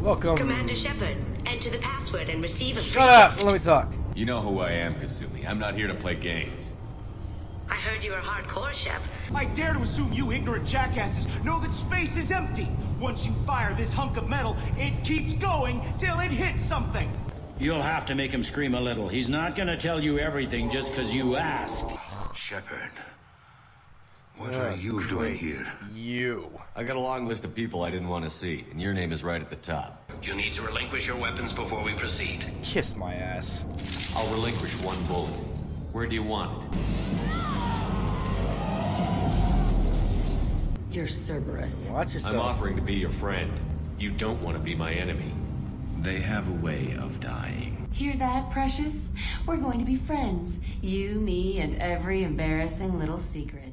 Welcome. Commander Shepard, enter the password and receive a free Shut up! shift. Let me talk. You know who I am, Kasumi. I'm not here to play games. I heard you were hardcore, Shep. I dare to assume you ignorant jackasses know that space is empty. Once you fire this hunk of metal, it keeps going till it hits something. You'll have to make him scream a little. He's not gonna tell you everything just because you ask. Shepard, what are you doing here? You. I got a long list of people I didn't want to see, and your name is right at the top. You need to relinquish your weapons before we proceed. Kiss my ass. I'll relinquish one bullet. Where do you want it? You're Cerberus. Watch yourself. I'm offering to be your friend. You don't want to be my enemy. They have a way of dying. Hear that, Precious? We're going to be friends. You, me, and every embarrassing little secret.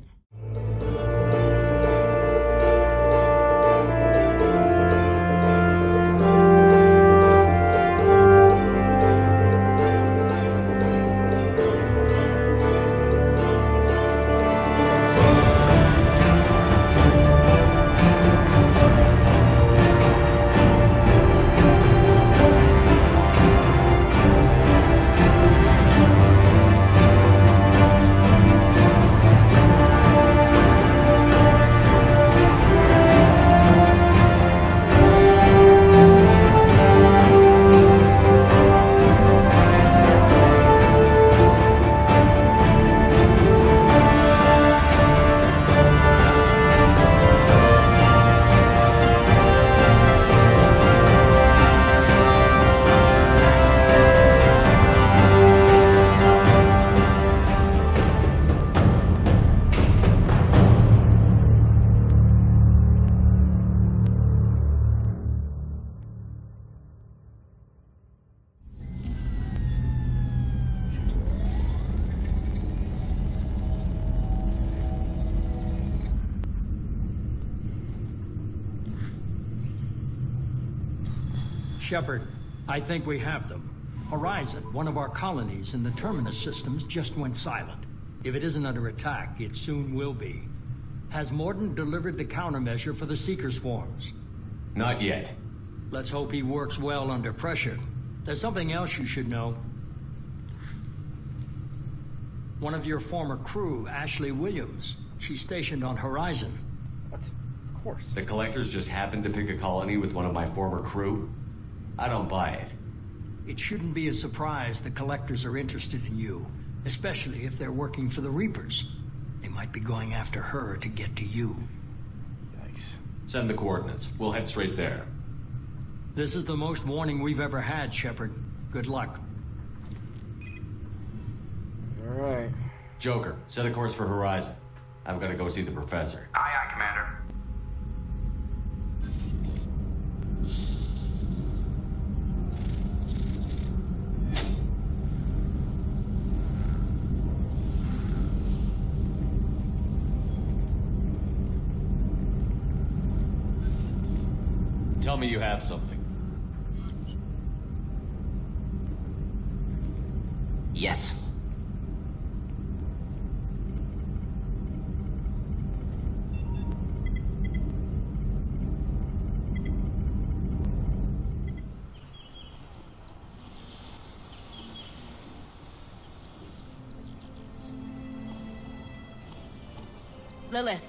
Shepard, I think we have them. Horizon, one of our colonies in the Terminus systems, just went silent. If it isn't under attack, it soon will be. Has Mordin delivered the countermeasure for the Seeker swarms? Not yet. Let's hope he works well under pressure. There's something else you should know. One of your former crew, Ashley Williams, she's stationed on Horizon. What? Of course. The Collectors just happened to pick a colony with one of my former crew? I don't buy it. It shouldn't be a surprise the Collectors are interested in you, especially if they're working for the Reapers. They might be going after her to get to you. Yikes. Send the coordinates. We'll head straight there. This is the most warning we've ever had, Shepard. Good luck. Alright. Joker, set a course for Horizon. I'm gonna go see the professor. Aye, aye, Commander. Tell me you have something. Yes. Lilith,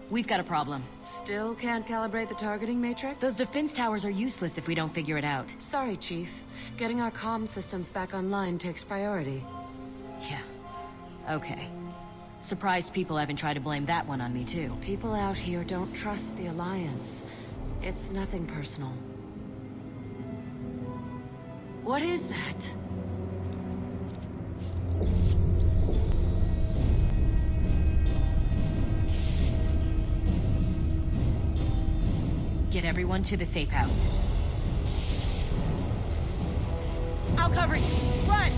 we've got a problem. Still can't calibrate the targeting matrix? Those defense towers are useless if we don't figure it out. Sorry, Chief. Getting our comm systems back online takes priority. Yeah. Okay. Surprised people haven't tried to blame that one on me, too. People out here don't trust the Alliance. It's nothing personal. What is that? Get everyone to the safe house. I'll cover you. Run!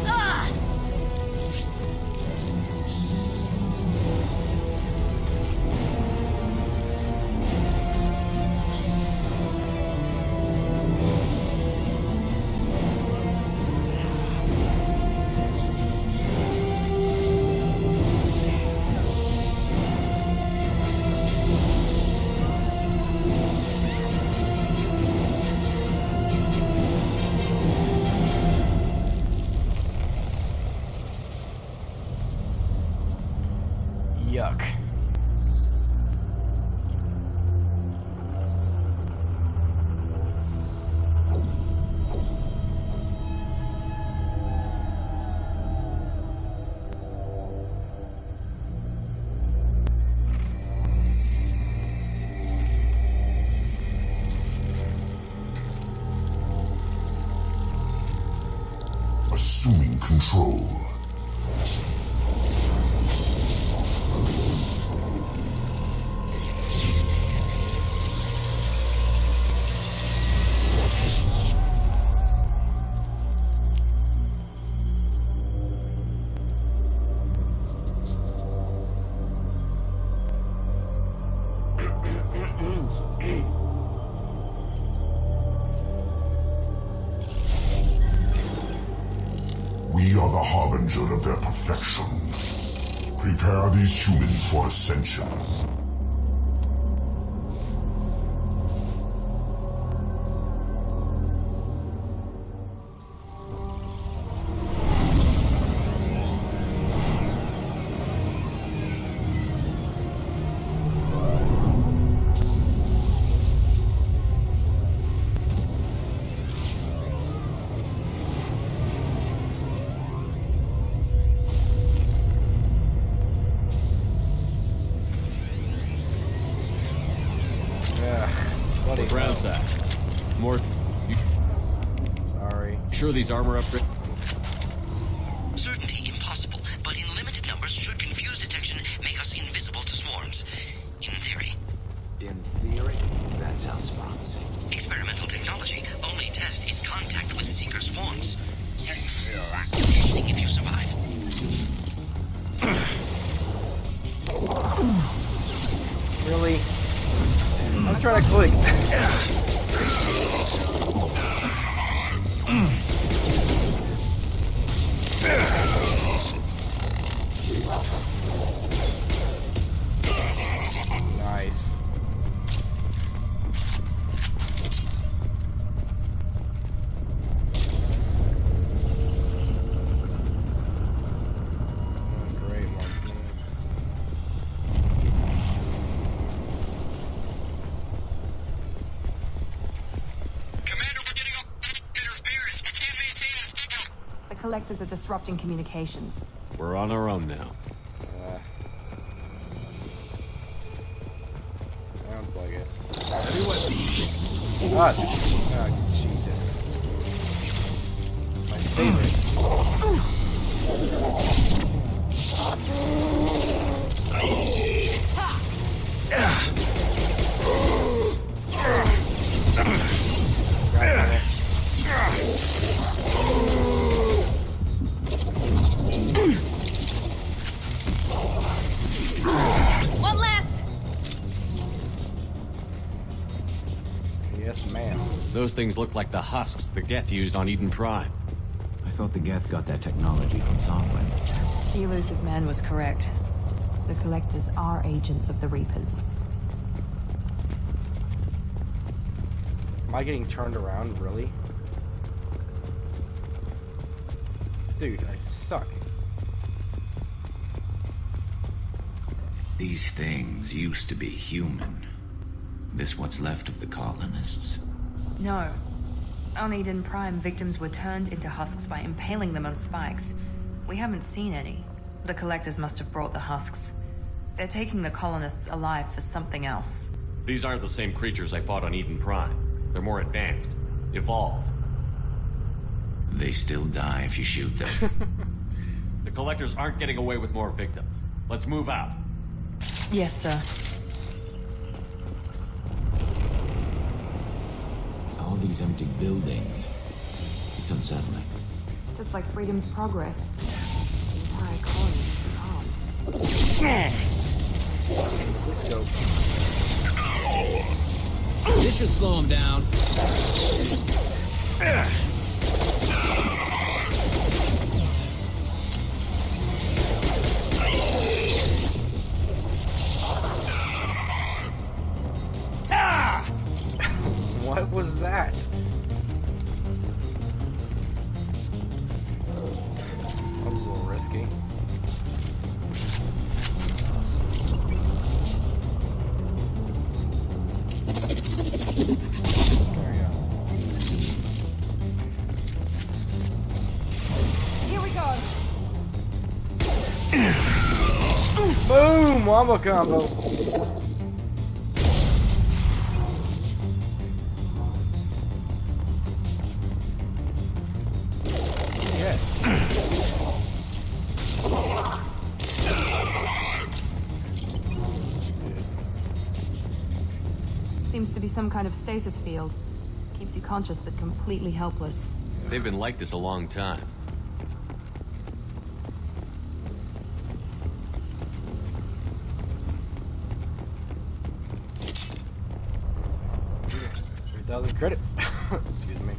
Ah! assuming control. We are the harbinger of their perfection. Prepare these humans for ascension. Bloody Brown hell. side. More. Sorry. Sure these armor upgrades. Certainty impossible, but in limited numbers should confuse detection make us invisible to swarms. In theory. In theory? That sounds promising. Experimental technology. Only test is contact with seeker swarms. Interesting if you survive. Really? I'm trying to click. Nice. Great, Mark. Commander, we're getting interference. We can't maintain. The collectors are disrupting communications. We're on our own now. Sounds like it. Husks. Oh, Jesus. My favorite. One less! Yes, ma'am. Those things look like the husks the Geth used on Eden Prime. I thought the Geth got that technology from software. The elusive man was correct. The collectors are agents of the Reapers. Am I getting turned around, really? Dude, I suck. These things used to be human. This what's left of the colonists. No. On Eden Prime, victims were turned into husks by impaling them on spikes. We haven't seen any. The collectors must have brought the husks. They're taking the colonists alive for something else. These aren't the same creatures I fought on Eden Prime. They're more advanced. Evolved. They still die if you shoot them. The collectors aren't getting away with more victims. Let's move out. Yes, sir. All these empty buildings. It's unsettling. Just like Freedom's Progress. The entire colony calm. Let's go. This should slow him down. What was that? That was a little risky. There we go. Here we go! Boom! Wombo combo. Yeah. Seems to be some kind of stasis field. Keeps you conscious but completely helpless. They've been like this a long time. $3,000 credits. Excuse me.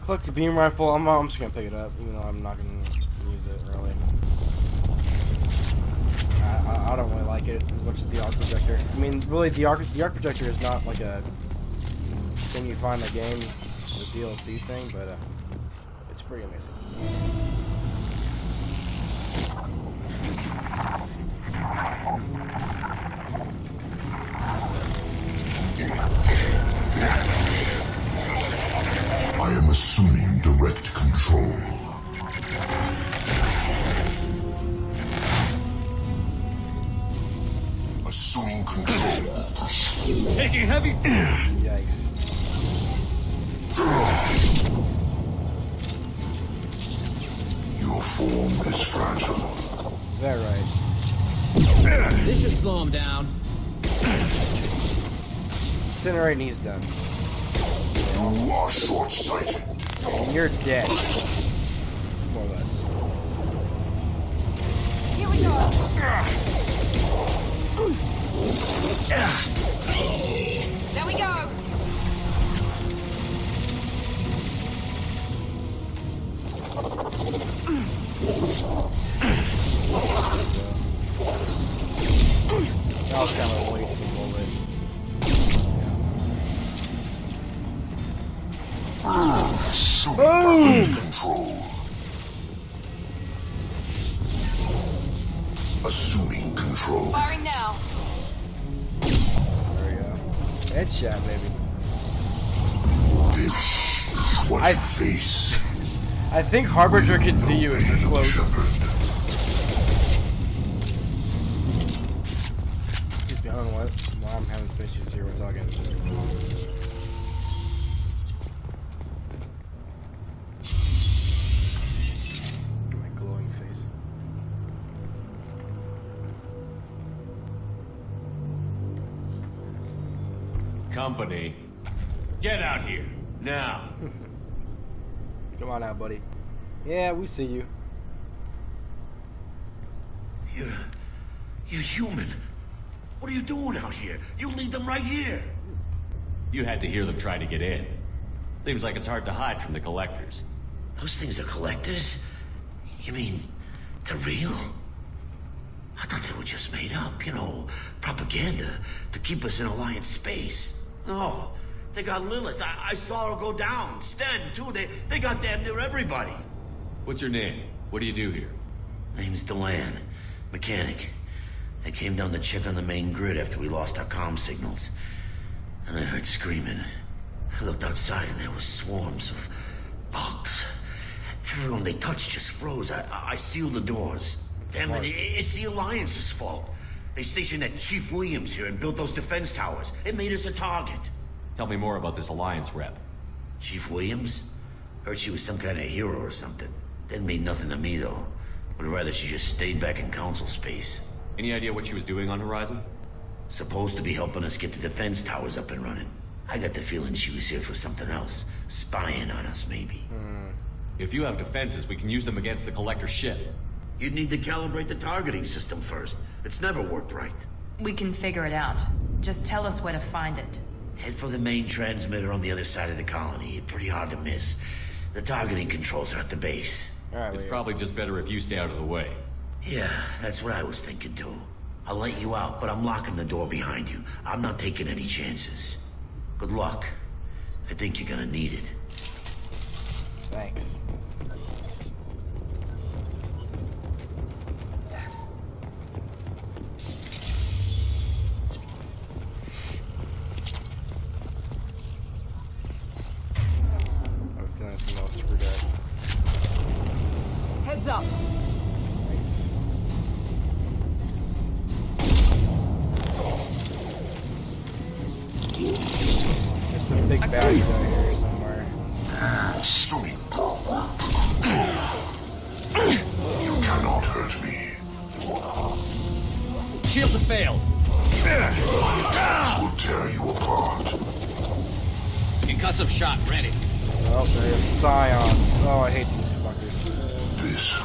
Collect a beam rifle. I'm just gonna pick it up, even though I'm not gonna use it really. I don't really like it as much as the arc projector. I mean, really, the arc projector is not like a thing you find in the game, the DLC thing, but it's pretty amazing. I am assuming direct control. Assuming control. Taking heavy. Yikes. Your form is fragile. Is that right? This should slow him down. Incinerate and he's done. You are short-sighted. And you're dead. More or less. Here we go. There we go. That was kind of a waste of a bullet. Boom! Control. Assuming control. Firing now. There we go. Headshot, baby. What I face. I think Harbinger can see you if you're close. He's behind what? While I'm having some issues here, we're talking. My glowing face. Company, get out here, now. Come on out, buddy. Yeah, we see you. You're human. What are you doing out here? You lead them right here. You had to hear them try to get in. Seems like it's hard to hide from the collectors. Those things are collectors? You mean, they're real? I thought they were just made up, you know, propaganda to keep us in Alliance space. No, they got Lilith. I saw her go down. Sten, too. They got damn near everybody. What's your name? What do you do here? Name's Delan. Mechanic. I came down to check on the main grid after we lost our comm signals. And I heard screaming. I looked outside and there was swarms of bugs. Everyone they touched just froze. I sealed the doors. Damn it, it's the Alliance's fault. They stationed that Chief Williams here and built those defense towers. It made us a target. Tell me more about this Alliance rep. Chief Williams? Heard she was some kind of hero or something. Didn't mean nothing to me, though. Would rather she just stayed back in council space. Any idea what she was doing on Horizon? Supposed to be helping us get the defense towers up and running. I got the feeling she was here for something else. Spying on us, maybe. If you have defenses, we can use them against the Collector ship. You'd need to calibrate the targeting system first. It's never worked right. We can figure it out. Just tell us where to find it. Head for the main transmitter on the other side of the colony. Pretty hard to miss. The targeting controls are at the base. It's probably just better if you stay out of the way. Yeah, that's what I was thinking too. I'll let you out, but I'm locking the door behind you. I'm not taking any chances. Good luck. I think you're gonna need it. Thanks. I was feeling some more screwed up. Heads up. Nice. There's some big baddies out here somewhere. failed. Attacks will tear you apart. Concussive shot ready. Oh, they have scions. Oh, I hate these fuckers. This.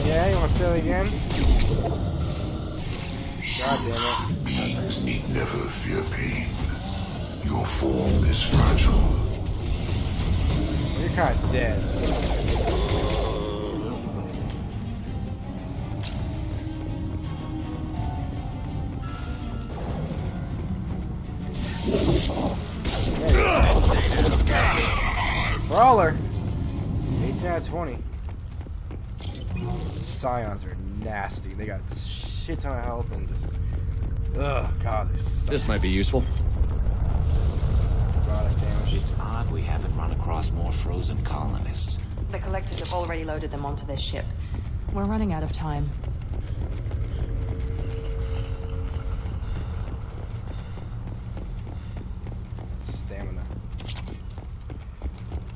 Yeah, you want to say it again? God damn it. Beings need never fear pain. Your form is fragile. You're kind of dead. So. Brawler! 18 out of 20. Scions are nasty. They got shit ton of health and just. Ugh, God, they suck. This might be useful. Product damage. It's odd we haven't run across more frozen colonists. The collectors have already loaded them onto their ship. We're running out of time. Stamina.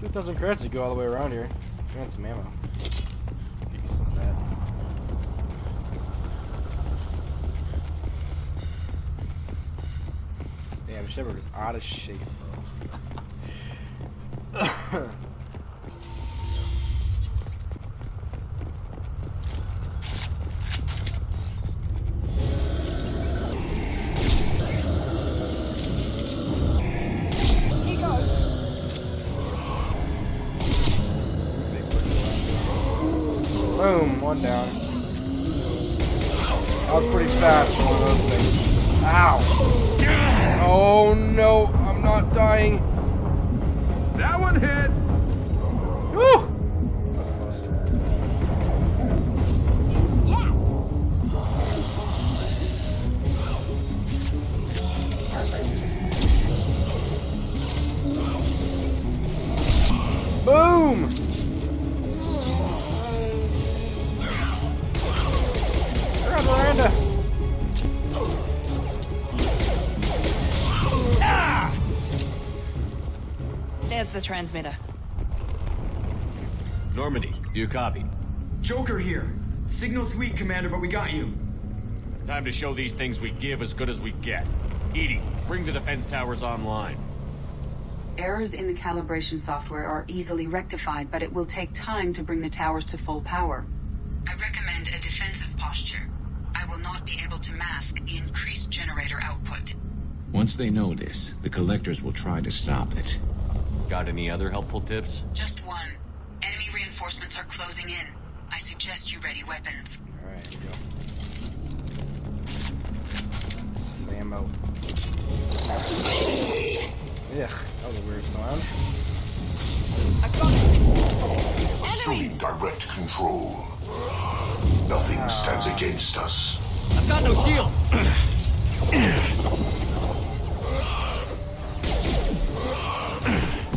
2,000 credits to go all the way around here. And some ammo. Use some of that. Damn, Shepard is out of shape, bro. Boom, one down. That was pretty fast for one of those things. Ow! Oh no, I'm not dying. That one hit! Woo! That's close. Boom! Miranda. Ah! There's the transmitter. Normandy, do you copy? Joker here. Signal's weak, Commander, but we got you. Time to show these things we give as good as we get. Edie, bring the defense towers online. Errors in the calibration software are easily rectified, but it will take time to bring the towers to full power. I recommend a defensive posture. I will not be able to mask the increased generator output. Once they know this, the collectors will try to stop it. Got any other helpful tips? Just one. Enemy reinforcements are closing in. I suggest you ready weapons. Alright, here we go. Some ammo. Ugh, that was a weird sound. Assuming direct control. Nothing stands against us. I've got no shield.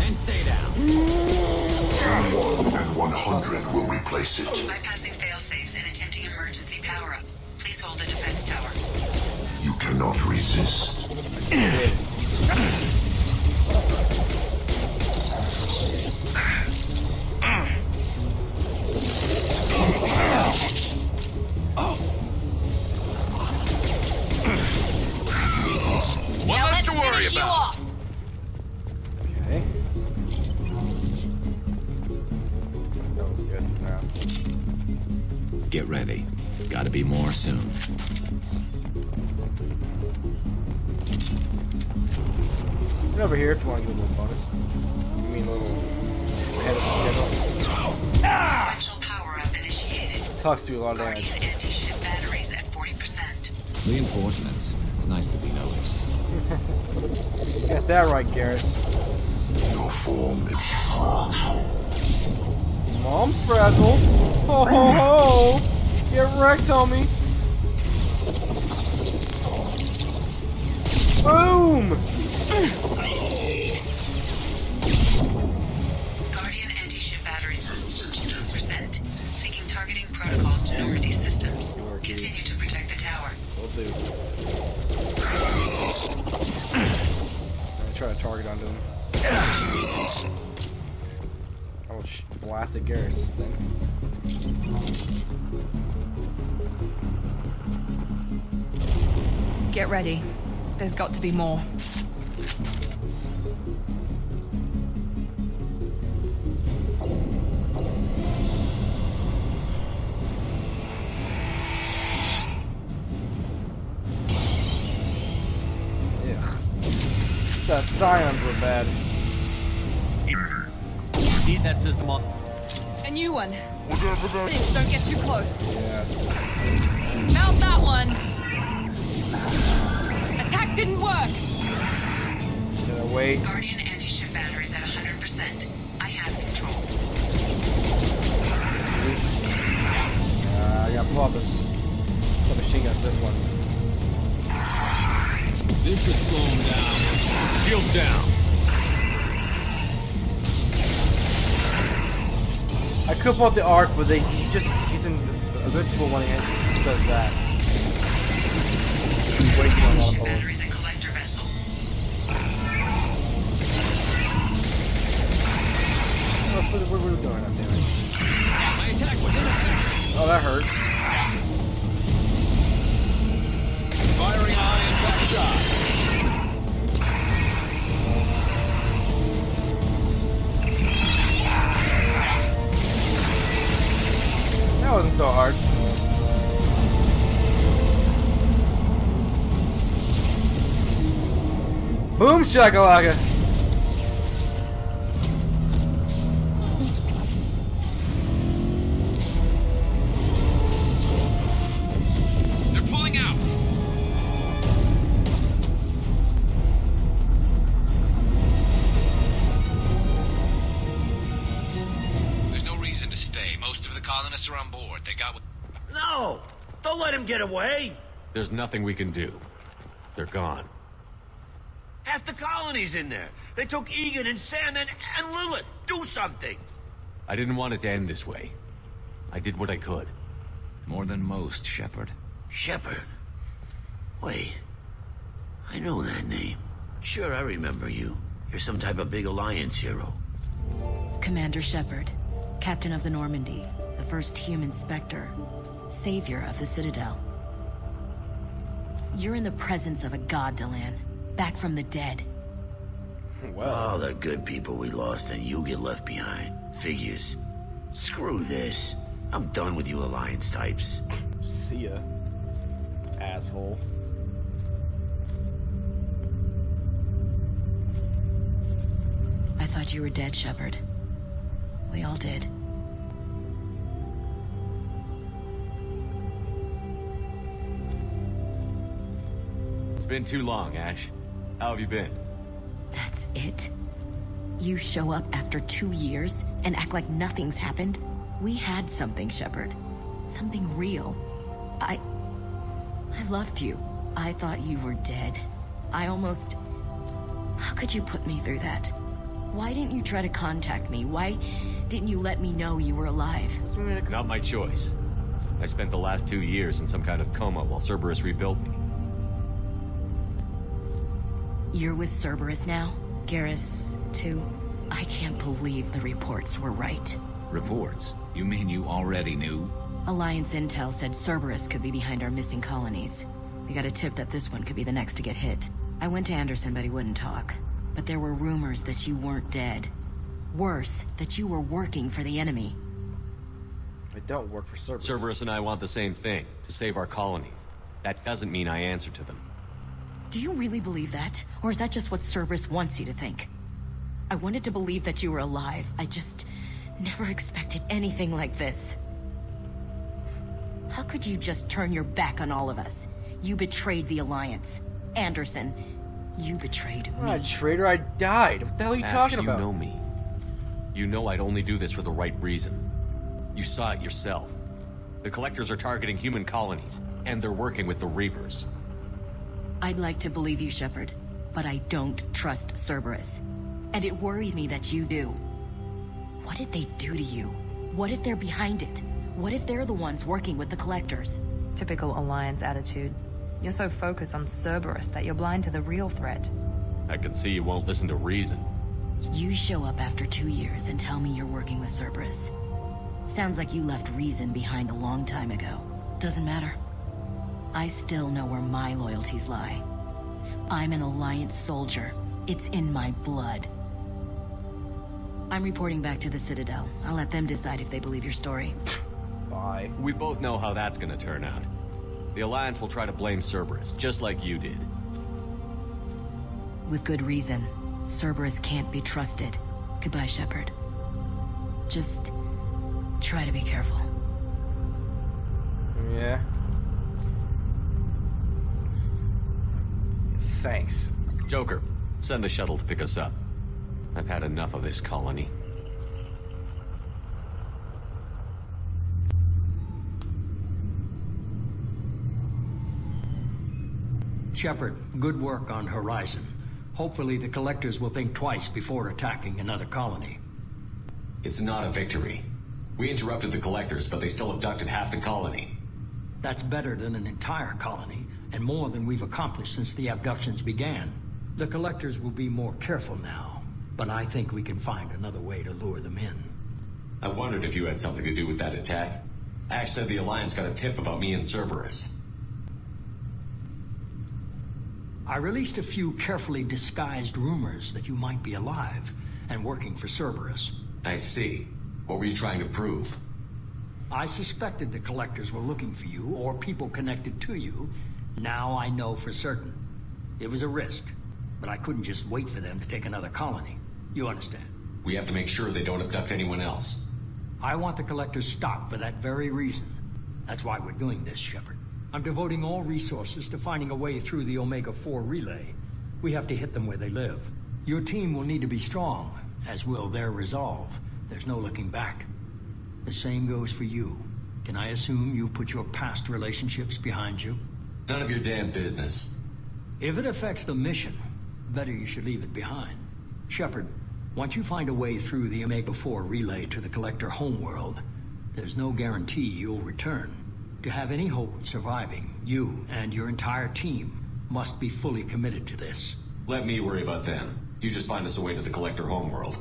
And stay down. 1 and 100 will replace it. Bypassing failsafes and attempting emergency power-up. Please hold the defense tower. You cannot resist. One less to worry about. Okay. That was good. Now. Get ready. Gotta be more soon. Get over here if you want to get a little bonus. You mean a little ahead of the schedule. Sequential power-up initiated. Talks to a lot of damage. Guardian anti-ship batteries at 40%. Reinforcements. It's nice to be noticed. Got that right, Garrus. Your form is... Mom's fragile. Ho ho ho! Get wrecked, homie. Boom! Guardian anti-ship batteries at 2%. Seeking targeting protocols to Normandy systems. Continue to protect the tower. Will do. I'm gonna try to target onto him. Oh, blasted Garrus just then. Get ready. There's got to be more. That scions were bad. Need that system on. A new one. Please don't get too close. Yeah. Mount that one. Attack didn't work. Gonna wait. Guardian anti-ship batteries at 100%. I have control. I gotta pull out this submachine gun for this one. This should slow him down. Shield down. I could pull out the arc, but he's invincible when he does that. He's wasting a lot of bullets. Batteries and collector vessel. That's what we're doing up there. My attack was ineffective. Oh, that hurt. Firing iron back shot. That wasn't so hard. Boom shakalaka. They're pulling out. There's no reason to stay. Most of the colonists are on board. They got what... No! Don't let him get away! There's nothing we can do. They're gone. Half the colony's in there. They took Egan and Sam and Lilith. Do something! I didn't want it to end this way. I did what I could. More than most, Shepard. Shepard? Wait. I know that name. Sure, I remember you. You're some type of big Alliance hero. Commander Shepard, Captain of the Normandy, the first human Spectre, savior of the Citadel. You're in the presence of a god, Delan, back from the dead. Well, all the good people we lost and you get left behind. Figures. Screw this. I'm done with you Alliance types. See ya, asshole. I thought you were dead, Shepard. We all did. It's been too long, Ash. How have you been? That's it? You show up after 2 years and act like nothing's happened? We had something, Shepard. Something real. I loved you. I thought you were dead. I almost... How could you put me through that? Why didn't you try to contact me? Why didn't you let me know you were alive? Not my choice. I spent the last 2 years in some kind of coma while Cerberus rebuilt me. You're with Cerberus now? Garrus, too? I can't believe the reports were right. Reports? You mean you already knew? Alliance intel said Cerberus could be behind our missing colonies. We got a tip that this one could be the next to get hit. I went to Anderson, but he wouldn't talk. But there were rumors that you weren't dead. Worse, that you were working for the enemy. I don't work for Cerberus. Cerberus and I want the same thing, to save our colonies. That doesn't mean I answer to them. Do you really believe that? Or is that just what Cerberus wants you to think? I wanted to believe that you were alive. I just never expected anything like this. How could you just turn your back on all of us? You betrayed the Alliance. Anderson, you betrayed me. I'm not a traitor, I died. What the hell are you talking about? You know me. You know I'd only do this for the right reason. You saw it yourself. The Collectors are targeting human colonies, and they're working with the Reapers. I'd like to believe you, Shepard, but I don't trust Cerberus. And it worries me that you do. What did they do to you? What if they're behind it? What if they're the ones working with the Collectors? Typical Alliance attitude. You're so focused on Cerberus that you're blind to the real threat. I can see you won't listen to reason. You show up after 2 years and tell me you're working with Cerberus. Sounds like you left reason behind a long time ago. Doesn't matter. I still know where my loyalties lie. I'm an Alliance soldier. It's in my blood. I'm reporting back to the Citadel. I'll let them decide if they believe your story. Bye. We both know how that's gonna turn out. The Alliance will try to blame Cerberus, just like you did. With good reason. Cerberus can't be trusted. Goodbye, Shepard. Just try to be careful. Yeah. Thanks. Joker, send the shuttle to pick us up. I've had enough of this colony. Shepard, good work on Horizon. Hopefully the Collectors will think twice before attacking another colony. It's not a victory. We interrupted the Collectors, but they still abducted half the colony. That's better than an entire colony, and more than we've accomplished since the abductions began. The Collectors will be more careful now, but I think we can find another way to lure them in. I wondered if you had something to do with that attack. Ash said the Alliance got a tip about me and Cerberus. I released a few carefully disguised rumors that you might be alive and working for Cerberus. I see. What were you trying to prove? I suspected the Collectors were looking for you, or people connected to you. Now I know for certain. It was a risk, but I couldn't just wait for them to take another colony. You understand? We have to make sure they don't abduct anyone else. I want the Collectors stopped for that very reason. That's why we're doing this, Shepard. I'm devoting all resources to finding a way through the Omega-4 relay. We have to hit them where they live. Your team will need to be strong, as will their resolve. There's no looking back. The same goes for you. Can I assume you've put your past relationships behind you? None of your damn business. If it affects the mission, better you should leave it behind. Shepard, once you find a way through the Omega-4 relay to the Collector homeworld, there's no guarantee you'll return. To have any hope of surviving, you and your entire team must be fully committed to this. Let me worry about them. You just find us a way to the Collector homeworld.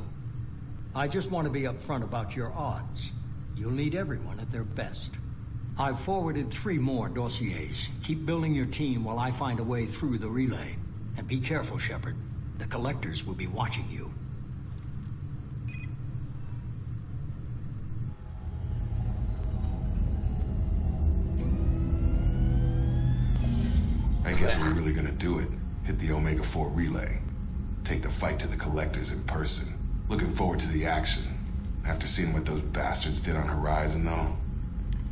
I just want to be upfront about your odds. You'll need everyone at their best. I've forwarded 3 more dossiers. Keep building your team while I find a way through the relay. And be careful, Shepard. The Collectors will be watching you. I guess we're really gonna do it. Hit the Omega-4 relay. Take the fight to the Collectors in person. Looking forward to the action. After seeing what those bastards did on Horizon, though,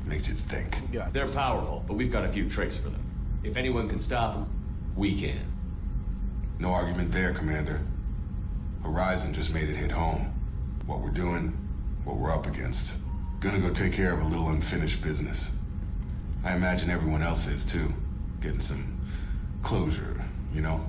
makes you think. They're powerful, but we've got a few tricks for them. If anyone can stop them, we can. No argument there, Commander. Horizon just made it hit home. What we're doing, what we're up against. Gonna go take care of a little unfinished business. I imagine everyone else is, too. Getting some closure, you know?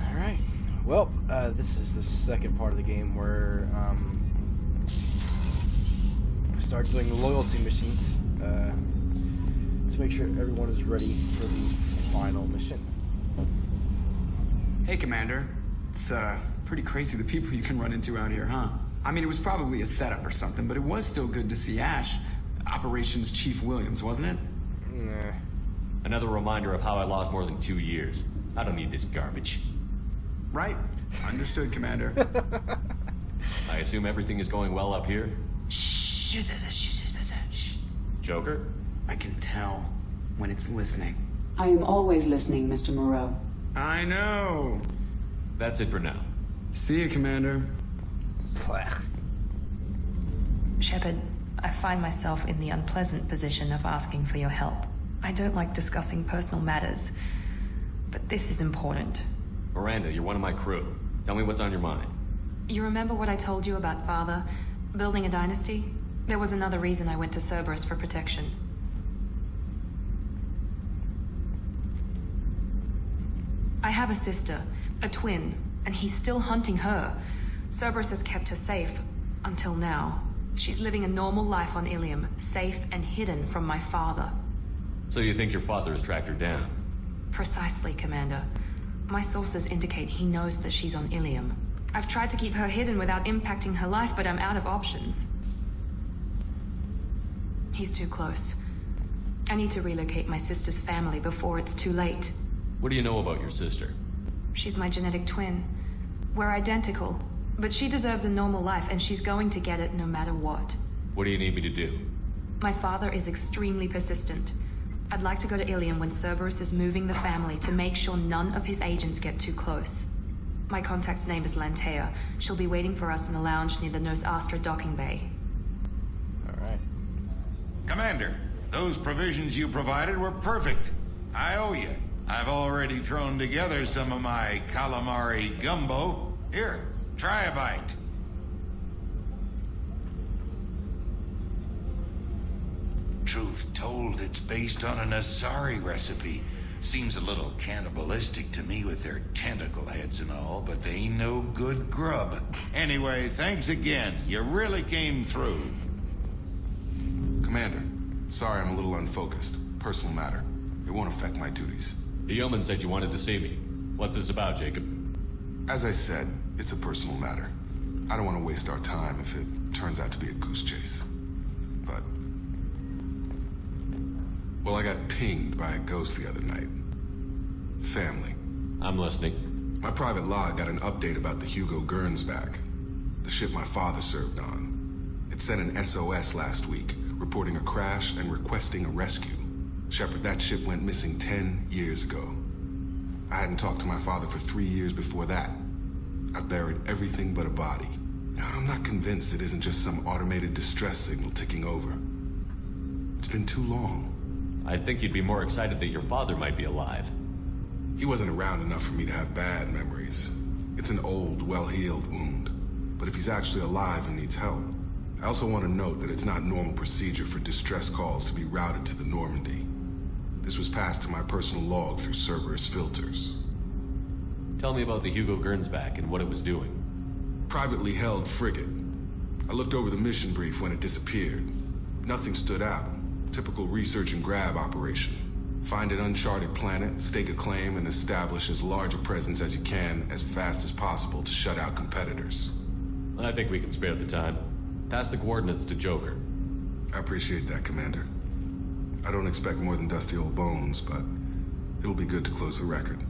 Alright. Well, this is the second part of the game where we start doing loyalty missions to make sure everyone is ready for the final mission. Hey, Commander. It's pretty crazy the people you can run into out here, huh? I mean, it was probably a setup or something, but it was still good to see Ash. Operations Chief Williams, wasn't it? Nah. Another reminder of how I lost more than 2 years. I don't need this garbage. Right. Understood, Commander. I assume everything is going well up here? Shh. Joker? I can tell when it's listening. I am always listening, Mr. Moreau. I know. That's it for now. See you, Commander. Shepard, I find myself in the unpleasant position of asking for your help. I don't like discussing personal matters, but this is important. Miranda, you're one of my crew. Tell me what's on your mind. You remember what I told you about Father? Building a dynasty? There was another reason I went to Cerberus for protection. I have a sister, a twin, and he's still hunting her. Cerberus has kept her safe, until now. She's living a normal life on Ilium, safe and hidden from my father. So you think your father has tracked her down? Precisely, Commander. My sources indicate he knows that she's on Ilium. I've tried to keep her hidden without impacting her life, but I'm out of options. He's too close. I need to relocate my sister's family before it's too late. What do you know about your sister? She's my genetic twin. We're identical, but she deserves a normal life, and she's going to get it no matter what. What do you need me to do? My father is extremely persistent. I'd like to go to Ilium when Cerberus is moving the family to make sure none of his agents get too close. My contact's name is Lantea. She'll be waiting for us in the lounge near the Nos Astra docking bay. Alright. Commander, those provisions you provided were perfect. I owe you. I've already thrown together some of my calamari gumbo. Here, try a bite. Truth told, it's based on an Asari recipe. Seems a little cannibalistic to me with their tentacle heads and all, but they ain't no good grub. Anyway, thanks again. You really came through. Commander, sorry I'm a little unfocused. Personal matter. It won't affect my duties. The yeoman said you wanted to see me. What's this about, Jacob? As I said, it's a personal matter. I don't want to waste our time if it turns out to be a goose chase. But... well, I got pinged by a ghost the other night. Family. I'm listening. My private log got an update about the Hugo Gernsback, the ship my father served on. It sent an SOS last week, reporting a crash and requesting a rescue. Shepard, that ship went missing 10 years ago. I hadn't talked to my father for 3 years before that. I've buried everything but a body. I'm not convinced it isn't just some automated distress signal ticking over. It's been too long. I think you'd be more excited that your father might be alive. He wasn't around enough for me to have bad memories. It's an old, well-healed wound. But if he's actually alive and needs help, I also want to note that it's not normal procedure for distress calls to be routed to the Normandy. This was passed to my personal log through Cerberus filters. Tell me about the Hugo Gernsback and what it was doing. Privately held frigate. I looked over the mission brief when it disappeared. Nothing stood out. Typical research and grab operation. Find an uncharted planet, stake a claim, and establish as large a presence as you can as fast as possible to shut out competitors. I think we can spare the time. Pass the coordinates to Joker. I appreciate that, Commander. I don't expect more than dusty old bones, but it'll be good to close the record.